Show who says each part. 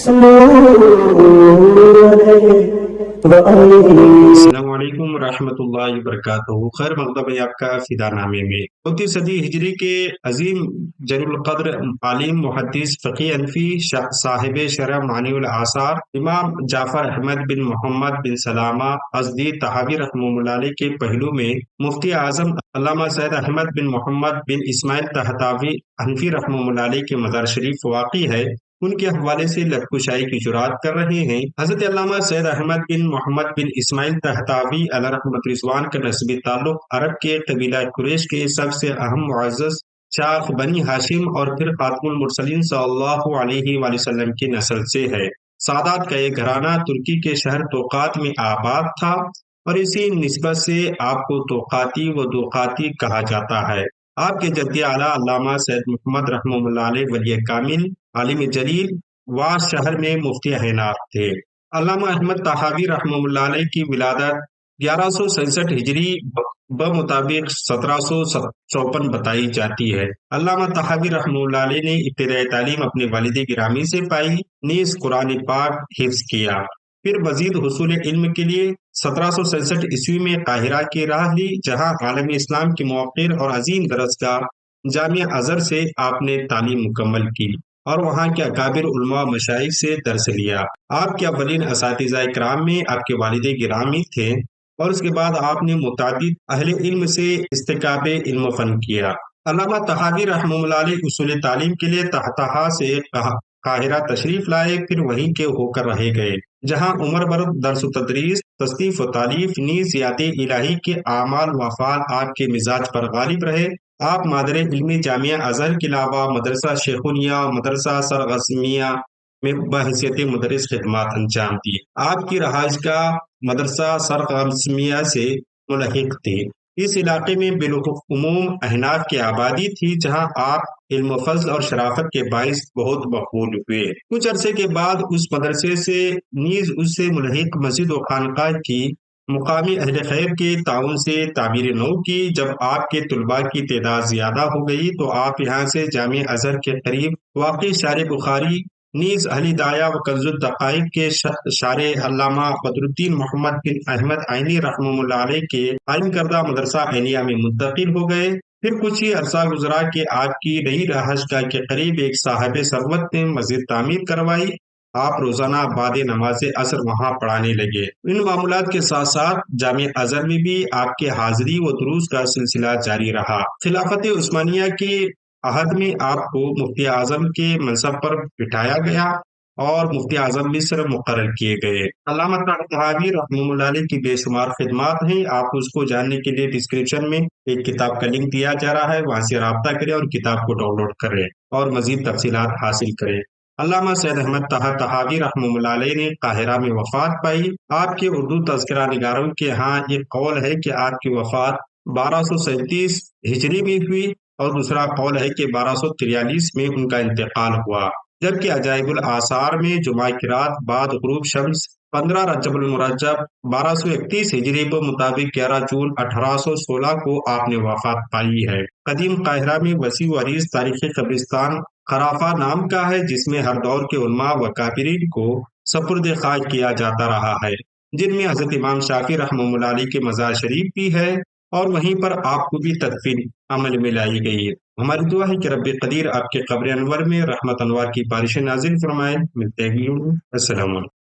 Speaker 1: السلام علیکم ورحمۃ اللہ وبرکاتہ۔ خیر مقدم ہے آپ کا فدا نامے میں 34 صدی ہجری کے عظیم جلیل القدر عالم محدث فقیہ حنفی صاحب شرح معانی الآثار امام جعفر احمد بن محمد بن سلامہ ازدی طحاوی رحمہ اللہ علیہ کے پہلو میں مفتی اعظم علامہ سید احمد بن محمد بن اسماعیل طحطاوی حنفی رحمہ اللہ علیہ کے مزار شریف واقع ہے، ان کے حوالے سے لفظ کی جرات کر رہے ہیں۔ حضرت علامہ سید احمد بن محمد بن اسماعیل طحطاوی علیہ رحمت رضوان کا نسبی تعلق عرب کے قبیلہ قریش کے سب سے اہم معزز شاخ بنی ہاشم اور پھر خاتم المرسلین صلی اللہ علیہ وآلہ وسلم کی نسل سے ہے۔ سادات کا ایک گھرانہ ترکی کے شہر توقات میں آباد تھا اور اسی نسبت سے آپ کو توقاتی و دوقاتی کہا جاتا ہے۔ آپ کے جدی اعلیٰ علامہ سید محمد رحمہ اللہ علیہ ولی کامل عالم جلیل واش شہر میں مفتی اعینات تھے۔ علامہ احمد طحاوی رحمہ اللہ علیہ کی ولادت 1167 ہجری بمطابق 1754 بتائی جاتی ہے۔ علامہ طحاوی رحمہ اللہ علیہ نے ابتدائی تعلیم اپنے والد گرامی سے پائی، نیز قرآن پاک حفظ کیا، پھر مزید حصول علم کے لیے 1767 عیسوی میں قاہرہ کی راہ لی، جہاں عالم اسلام کی موقر اور عظیم درسگاہ جامعہ ازہر سے آپ نے تعلیم مکمل کی اور وہاں کے اکابر علماء مشائخ سے درس لیا۔ آپ کے اولین اساتذہ کرام میں آپ کے والد گرامی تھے اور اس کے بعد آپ نے متعدد اہل علم سے استکاب علم و فن کیا۔ علامہ طحاوی رحمہ اللہ علیہ اصول تعلیم کے لیے تحتہا سے قاہرہ تشریف لائے، پھر وہیں کے ہو کر رہے گئے، جہاں عمر بھر درس و تدریس، تصنیف و تالیف، نیز یاد الہی کے اعمال و افعال آپ کے مزاج پر غالب رہے۔ آپ مادر علمی جامعہ ازہر کے علاوہ مدرسہ شیخونیہ اور مدرسہ سرغسمیہ میں بحیثیت مدرس خدمات انجام دی۔ آپ کی رہائش گاہ مدرسہ سرغسمیہ سے ملحق تھی۔ اس علاقے میں بالعموم احناف کی آبادی تھی، جہاں آپ علم و فضل اور شرافت کے باعث بہت مقبول ہوئے۔ کچھ عرصے کے بعد اس مدرسے سے نیز اس سے ملحق مسجد و خانقاہ کی مقامی اہل خیر کے تعاون سے تعمیر نو کی۔ جب آپ کے طلباء کی تعداد زیادہ ہو گئی تو آپ یہاں سے جامع ازہر کے قریب واقع شارع بخاری، نیز اہل دایا و کنز الدقائق کے شارع علامہ بدر الدین محمد بن احمد عینی رحمہ اللہ علیہ کے قائم کردہ مدرسہ عینیہ میں منتقل ہو گئے۔ پھر کچھ ہی عرصہ گزرا کہ آپ کی نئی رہائش گاہ کے قریب ایک صاحب ثروت نے مسجد تعمیر کروائی۔ آپ روزانہ بعد نماز عصر وہاں پڑھانے لگے۔ ان معمولات کے ساتھ ساتھ جامع ازہر میں بھی آپ کے حاضری و دروس کا سلسلہ جاری رہا۔ خلافت عثمانیہ کے عہد میں آپ کو مفتی اعظم کے منصب پر بٹھایا گیا اور مفتی اعظم مصر مقرر کیے گئے۔ علامہ طحاوی رحمہ اللہ علیہ کی بے شمار خدمات ہیں، آپ اس کو جاننے کے لیے ڈسکرپشن میں ایک کتاب کا لنک دیا جا رہا ہے، وہاں سے رابطہ کریں اور کتاب کو ڈاؤن لوڈ کریں اور مزید تفصیلات حاصل کریں۔ علامہ سید احمد طحاوی رحمہ اللہ علیہ نے قاہرہ میں وفات پائی۔ آپ کے اردو تذکرہ نگاروں کے ہاں ایک قول ہے کہ آپ کی وفات 1237 ہجری میں ہوئی اور دوسرا قول ہے کہ 1243 میں ان کا انتقال ہوا، جبکہ عجائب الآثار میں جمعہ کی رات بعد غروب شمس 15 رجب المرجب 1231 ہجری کے مطابق 11 جون 1816 کو آپ نے وفات پائی ہے۔ قدیم قاہرہ میں وسیع و عریض تاریخی قبرستان خرافہ نام کا ہے، جس میں ہر دور کے علماء و کابرین کو سپرد خاک کیا جاتا رہا ہے، جن میں حضرت امام شافعی رحمہ اللہ علیہ کے مزار شریف بھی ہے اور وہیں پر آپ کو بھی تدفین عمل میں لائی گئی ہے۔ ہماری دعا ہے کہ رب قدیر آپ کے قبر انور میں رحمت انوار کی بارش نازل فرمائے۔ ملتے ہیں۔ السلام علیکم۔